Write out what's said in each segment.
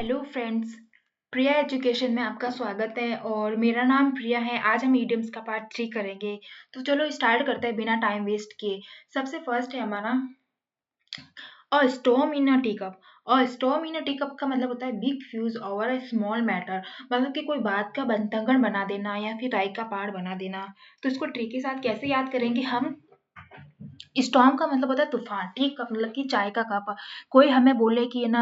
Hello friends, प्रिया education में आपका स्वागत है और मेरा नाम प्रिया है। आज हम इडियम्स का पार्ट 3 करेंगे। तो चलो स्टार्ट करते हैं बिना टाइम वेस्ट किए। सबसे फर्स्ट है हमारा अ स्टॉर्म इन अ टी कप। अ स्टॉर्म इन अ टी कप का मतलब होता है big fuss over a small matter. मतलब कि कोई बात का बंतंगड़ बना देना या फिर राई का पहाड़ बना देना। तो इसको ट्री के साथ कैसे याद करेंगे हम? स्टॉर्म का मतलब होता है तूफान। टी कप मतलब कि चाय का कप। कोई हमें बोले कि ना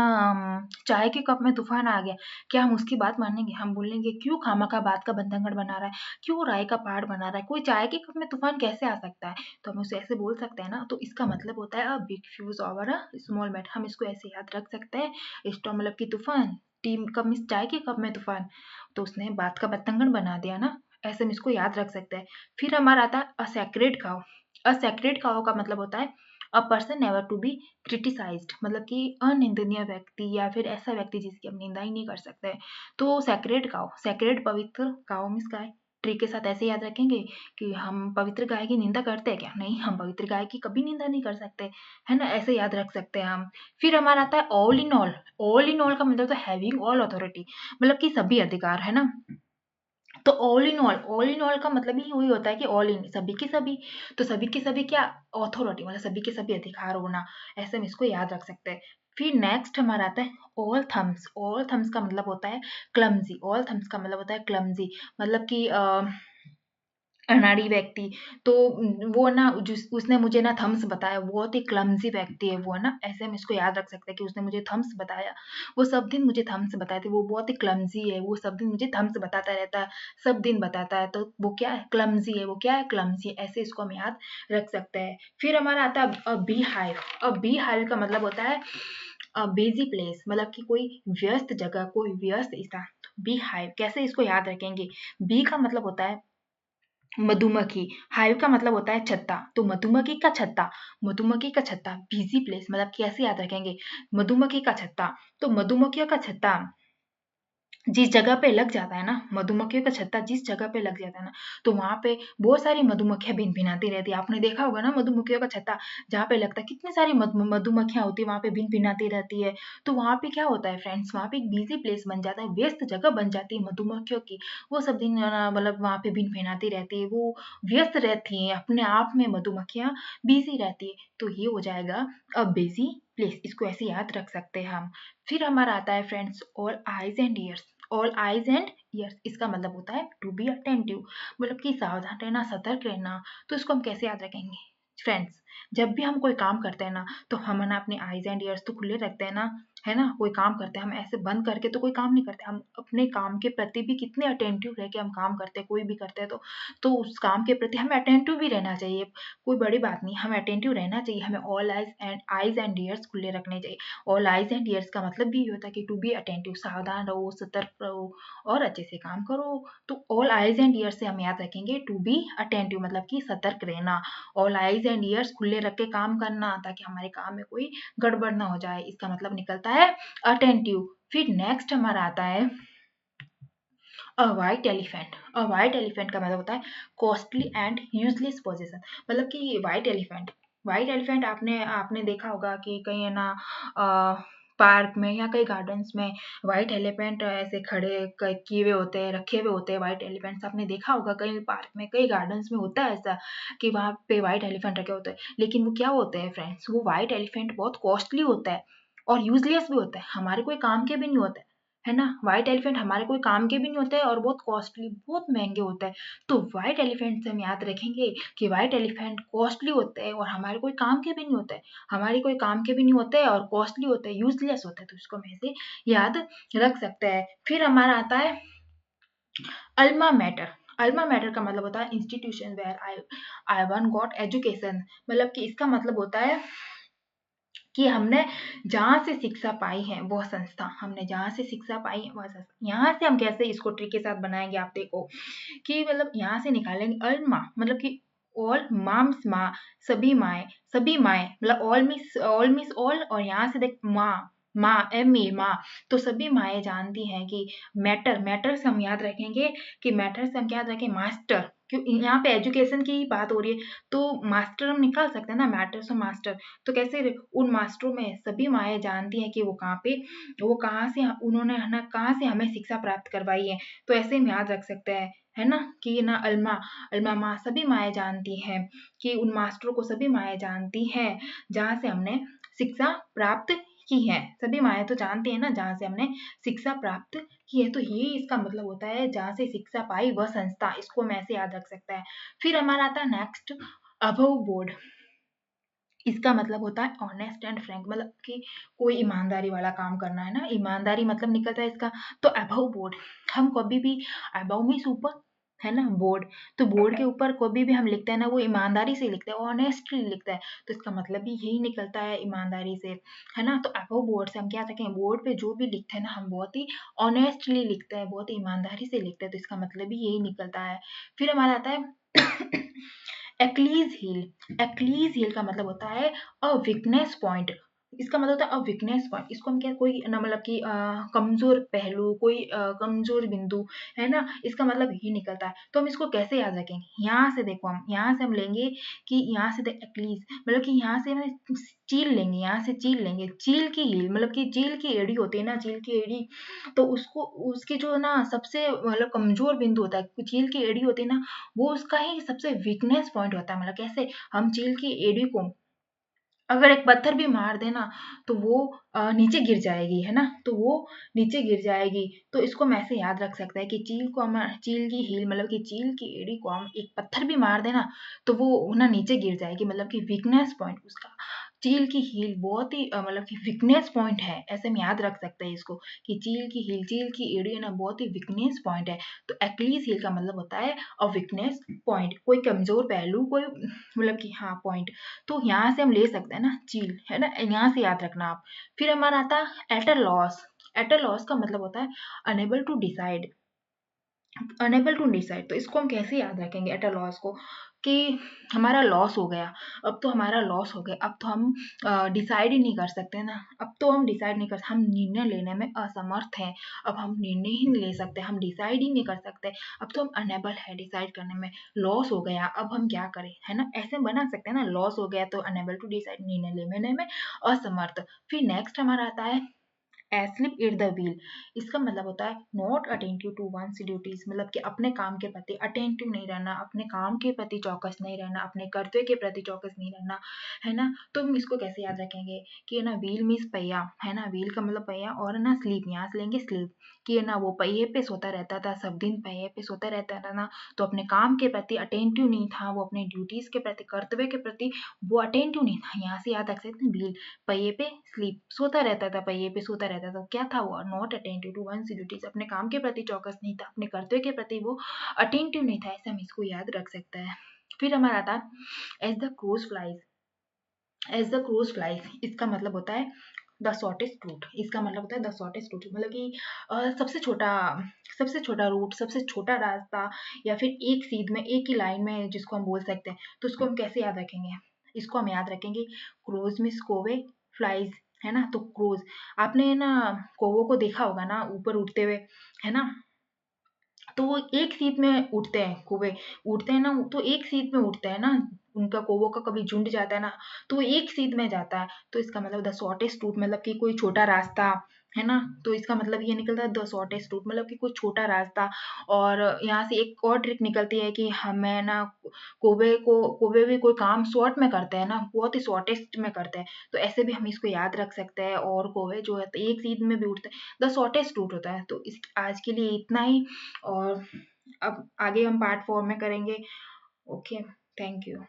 चाय के कप में तूफान आ गया, क्या हम उसकी बात मानेंगे? हम बोलेंगे क्यों खामखा बात का बंधनगढ़ बना रहा है, क्यों राय का पहाड़ बना रहा है, कोई चाय के कप में तूफान कैसे आ सकता है? तो हम उसे ऐसे बोल सकते हैं ना। तो इसका मतलब होता है a big fuss over a small mat. हम इसको ऐसे याद रख सकते हैं। स्टॉर्म मतलब कि तूफान, टी कप में चाय के कप में तूफान, तो उसने बात का बतंगड़ बना दिया ना। ऐसे हम इसको याद रख सकते हैं। फिर हमारा आता है a sacred cow. A sacred cow का मतलब होता है a person never to be criticised. मतलब कि अनिंदनीय व्यक्ति या फिर ऐसा व्यक्ति जिसकी हम निंदा ही नहीं कर सकते। तो सैक्रेड काउ, सैक्रेड पवित्र, काउ मीन्स गाय। ट्री के साथ ऐसे याद रखेंगे कि हम पवित्र गाय की निंदा करते हैं क्या? नहीं, हम पवित्र गाय की कभी निंदा नहीं कर सकते, है ना। ऐसे याद रख सकते हैं हम। फिर हमारा आता है all in all. All in all का मतलब तो हैविंग ऑल अथॉरिटी, मतलब कि सभी अधिकार, है ना। तो ऑल इन ऑल का मतलब ही वही होता है कि ऑल इन, सभी के सभी। तो सभी के सभी क्या? अथॉरिटी, मतलब सभी के सभी अधिकार होना। ऐसे हम इसको याद रख सकते हैं। फिर नेक्स्ट हमारा आता है ऑल थम्स। ऑल थम्स का मतलब होता है क्लमजी। ऑल थम्स का मतलब होता है क्लमजी, मतलब कि अनाड़ी व्यक्ति। तो वो ना जिस उसने मुझे ना थम्स बताया, वो बहुत ही क्लमजी व्यक्ति है वो, है ना। ऐसे हम इसको याद रख सकते हैं कि उसने मुझे थम्स बताया, वो सब दिन मुझे थम्स बताते, वो बहुत ही क्लमजी है, वो सब दिन मुझे थम्स बताता रहता है, सब दिन बताता है। तो वो क्या है? क्लमजी है। वो क्या है? क्लमजी। ऐसे इसको हम याद रख सकते हैं। फिर हमारा आता है अ बी हाइव। अ बी हाइव का मतलब होता है बिजी प्लेस, मतलब कि कोई व्यस्त जगह, कोई व्यस्त स्थान। बी हाइव कैसे इसको याद रखेंगे? बी का मतलब होता है मधुमक्खी, हाइव का मतलब होता है छत्ता। तो मधुमक्खी का छत्ता, मधुमक्खी का छत्ता, बिजी प्लेस, मतलब कैसे याद रखेंगे? मधुमक्खी का छत्ता। तो मधुमक्खियों का छत्ता जिस जगह पे लग जाता है ना, मधुमक्खियों का छत्ता जिस जगह पे लग जाता है ना, तो वहां पे बहुत सारी मधुमक्खियां भिनभिनाती रहती है। आपने देखा होगा ना, मधुमक्खियों का छत्ता जहाँ पे लगता है, कितनी सारी मधुमक्खियां होती है वहां पे, भिनभिनाती रहती है। तो वहां पे क्या होता है फ्रेंड्स? वहां पे एक बिजी प्लेस बन जाता है, व्यस्त जगह बन जाती है मधुमक्खियों की। वो सब दिन मतलब वहां पे भिनभिनाती रहती है, वो व्यस्त रहती है अपने आप में, मधुमक्खियां बिजी रहती है। तो ये हो जाएगा अ बिजी प्लेस। इसको ऐसे याद रख सकते हैं हम। फिर हमारा आता है friends all eyes and years. All eyes and years, इसका मतलब होता है टू बी अटेंटिव, मतलब कि सावधान रहना, सतर्क रहना। तो इसको हम कैसे याद रखेंगे फ्रेंड्स? जब भी हम कोई काम करते हैं ना, तो हम ना अपने आइज एंड ईयर्स तो खुले रखते हैं ना, है ना। कोई काम करते हैं हम ऐसे बंद करके तो कोई काम नहीं करते, हम अपने काम के प्रति भी कितने अटेंटिव रह के हम काम करते हैं, कोई भी करते हैं तो उस काम के प्रति हमें अटेंटिव भी रहना चाहिए। कोई बड़ी बात नहीं, हमें अटेंटिव रहना चाहिए, हमें ऑल आइज एंड ईयर्स खुले रखने चाहिए। ऑल आइज एंड ईयर्स का मतलब भी ये होता है कि टू बी अटेंटिव, सावधान रहो, सतर्क रहो और अच्छे से काम करो। तो ऑल आइज एंड ईयर्स से हम याद रखेंगे टू बी अटेंटिव, मतलब कि सतर्क रहना। ऑल आइज एंड ईयर्स खुले रख के काम करना, ताकि हमारे काम में कोई गड़बड़ ना हो जाए। इसका मतलब निकलता है अटेंटिव। फिर नेक्स्ट हमारा आता है अ वाइट एलिफेंट। अ वाइट एलिफेंट का मतलब होता है कॉस्टली एंड यूजलेस पोजेशन। मतलब कि वाइट एलिफेंट, वाइट एलिफेंट आपने आपने देखा होगा कि कहीं है ना पार्क में या कई गार्डन्स में व्हाइट एलिफेंट ऐसे खड़े किए हुए होते हैं, रखे हुए होते हैं व्हाइट एलिफेंट्स। आपने देखा होगा कई पार्क में, कई गार्डन्स में होता है ऐसा कि वहां पे व्हाइट एलिफेंट रखे होते हैं। लेकिन वो क्या होते हैं फ्रेंड्स? वो व्हाइट एलिफेंट बहुत कॉस्टली होता है और यूजलेस भी होता है, हमारे कोई काम के भी नहीं होते, है ना। व्हाइट एलिफेंट हमारे कोई काम के भी नहीं होते और बहुत कॉस्टली, बहुत महंगे होते हैं। तो व्हाइट एलिफेंट से हम याद रखेंगे कि व्हाइट एलिफेंट कॉस्टली होते हैं और हमारे कोई काम के भी नहीं होते, हमारे कोई काम के भी नहीं होते और कॉस्टली होते हैं, यूजलेस होते हैं। तो इसको हम ऐसे याद रख सकते हैं। फिर हमारा आता है अल्मा मैटर। अल्मा मैटर का मतलब होता है institution where I one got education. मतलब कि इसका मतलब होता है कि हमने जहाँ से शिक्षा पाई है वह संस्था, हमने जहाँ से शिक्षा पाई है वह संस्था। यहाँ से हम कैसे इसको ट्री के साथ बनाएंगे, आप देखो कि मतलब यहाँ से निकालेंगे अल माँ, मतलब कि ऑल माम्स माँ, सभी माए, मतलब ऑल मिस ऑल, और यहाँ से देख माँ, माँ एम ए माँ। तो सभी माएँ जानती हैं कि मैटर, मैटर से हम याद रखेंगे कि मैटर से हम क्या याद रखें? मास्टर, क्यों यहाँ पे एजुकेशन की बात हो रही है, तो मास्टर हम निकाल सकते हैं ना, मैटर्स ऑफ मास्टर। तो कैसे उन मास्टरों में सभी माएँ जानती हैं कि वो कहाँ पे, वो कहाँ से उन्होंने है ना कहाँ से हमें शिक्षा प्राप्त करवाई है। तो ऐसे हम याद रख सकते हैं, है ना, कि ना अल्मा अल्मा माँ सभी माएँ जानती हैं, कि उन मास्टरों को सभी माएँ जानती हैं जहाँ से हमने शिक्षा प्राप्त की है। सभी माएँ तो जानती हैं ना जहाँ से हमने शिक्षा प्राप्त की है। तो ये इसका मतलब होता है जहाँ से शिक्षा पाई वह संस्था, इसको हम ऐसे याद रख सकते हैं। फिर हमारा आता है नेक्स्ट, अबव बोर्ड। इसका मतलब होता है ऑनेस्ट एंड फ्रैंक, मतलब कि कोई ईमानदारी वाला काम करना, है ना, ईमानदारी मतलब निकलता है इसका। तो अबव बोर्ड, हम कभी भी अबव मीन्स ऊपर, है ना, बोर्ड, तो बोर्ड के ऊपर कभी भी हम लिखते हैं ना वो ईमानदारी से लिखते हैं, ऑनेस्टली लिखता है। तो इसका मतलब भी यही निकलता है ईमानदारी से, है ना। तो अबव बोर्ड से हम क्या सकें, बोर्ड पे जो भी लिखते हैं ना हम बहुत ही ऑनेस्टली लिखते हैं, बहुत ही ईमानदारी से लिखते हैं। तो इसका मतलब भी यही निकलता है। फिर हमारा आता है एक्लीज हील। एक्लीज हील का मतलब होता है अ वीकनेस पॉइंट। इसका मतलब होता है अ वीकनेस पॉइंट। इसको हम क्या, कोई ना मतलब कि कमजोर पहलू, कोई कमजोर बिंदु, है ना, इसका मतलब यही निकलता है। तो हम इसको कैसे याद रखेंगे, यहाँ से देखो, हम यहाँ से हम लेंगे कि यहाँ से एक्लीज मतलब कि यहाँ से हमें चील लेंगे, यहाँ से चील लेंगे, चील की हील मतलब कि चील की एड़ी होती है ना, चील की एड़ी, तो उसको उसकी जो ना सबसे मतलब कमजोर बिंदु होता है, चील की एड़ी होती है ना, वो उसका ही सबसे वीकनेस पॉइंट होता है। मतलब कैसे, हम चील की एड़ी को अगर एक पत्थर भी मार देना तो वो नीचे गिर जाएगी, है ना, तो वो नीचे गिर जाएगी। तो इसको हम ऐसे याद रख सकते हैं कि चील को हम, चील की हील मतलब कि चील की एड़ी को हम एक पत्थर भी मार देना तो वो ना नीचे गिर जाएगी, मतलब कि वीकनेस पॉइंट उसका, चील की हील बहुत ही मतलब कि वीकनेस पॉइंट है। ऐसे हम याद रख सकते हैं इसको, कि चील की हील, चील की एड़ी है ना बहुत ही वीकनेस पॉइंट है। तो एक्लीज हील का मतलब होता है अ वीकनेस पॉइंट, कोई कमजोर पहलू, कोई मतलब कि हाँ पॉइंट। तो यहाँ से हम ले सकते हैं ना चील, है ना, यहाँ से याद रखना आप। फिर हमारा आता है at a loss. At a loss का मतलब होता है unable to decide, unable to decide. तो इसको हम कैसे याद रखेंगे एट अ लॉस को, कि हमारा लॉस हो गया, अब तो हमारा लॉस हो गया, अब तो हम डिसाइड ही नहीं कर सकते ना, अब तो हम डिसाइड नहीं कर, हम निर्णय लेने में असमर्थ हैं, अब हम निर्णय ही नहीं ले सकते, हम डिसाइड ही नहीं कर सकते, अब तो हम अनेबल है डिसाइड करने में, लॉस हो गया, अब हम क्या करें, है ना, ऐसे बना सकते हैं ना, लॉस हो गया तो अनेबल टू डिसाइड, निर्णय लेने में असमर्थ। फिर नेक्स्ट हमारा आता है एस्लिप एट द व्हील। इसका मतलब होता है not attentive to one's duties, मतलब कि अपने काम के प्रति अटेंटिव नहीं रहना, अपने काम के प्रति चौकस नहीं रहना, अपने कर्तव्य के प्रति चौकस नहीं रहना, है ना। तो हम इसको कैसे याद रखेंगे कि ना व्हील मीन्स पहिया, है ना, व्हील का मतलब पहिया, और ना स्लीप, यहाँ से लेंगे स्लीप, कि ना वो पहिए पे सोता रहता था, सब दिन पहिए पे सोता रहता था ना, तो अपने काम के प्रति अटेंटिव नहीं था, वो अपने ड्यूटीज के प्रति, कर्तव्य के प्रति वो अटेंटिव नहीं था। यहाँ से याद रख सकते हैं व्हील, पहिए पे स्लीप, सोता रहता था, पहिए पे सोता रहता था, क्या था वो, not attentive to one's duties, अपने काम के प्रति चौकस नहीं था, अपने कर्तव्य के प्रति वो अटेंटिव नहीं था। ऐसे हम इसको याद रख सकते हैं। फिर हमारा था as the crows flies. As the crows flies इसका मतलब होता है द शॉर्टेस्ट रूट। इसका मतलब होता है द शॉर्टेस्ट रूट, मतलब कि सबसे छोटा रूट, सबसे छोटा रास्ता, या फिर एक सीध में, एक ही लाइन में जिसको हम बोल सकते हैं। तो उसको हम कैसे याद रखेंगे, इसको हम याद रखेंगे क्रोज मिस कोवे, फ्लाइज, है ना। तो क्रोज, आपने ना कौवों को देखा होगा ना ऊपर उड़ते हुए, है ना, तो वो एक सीट में उठते हैं, कौवे उठते हैं ना, तो एक सीट में उठते हैं ना, उनका कौवों का कभी झुंड जाता है ना, तो वो एक सीट में जाता है। तो इसका मतलब द शॉर्टेस्ट रूट, मतलब कि कोई छोटा रास्ता, है ना। तो इसका मतलब ये निकलता है द शॉर्टेस्ट रूट, मतलब कि कोई छोटा रास्ता। और यहाँ से एक और ट्रिक निकलती है कि हमें ना कौवे भी कोई काम शॉर्ट में करते हैं ना, बहुत ही शॉर्टेस्ट में करते हैं। तो ऐसे भी हम इसको याद रख सकते हैं। और कौवे जो है तो एक सीट में भी उठते हैं, द शॉर्टेस्ट रूट होता है। तो इस आज के लिए इतना ही, और अब आगे हम पार्ट 4 में करेंगे। Okay, thank you.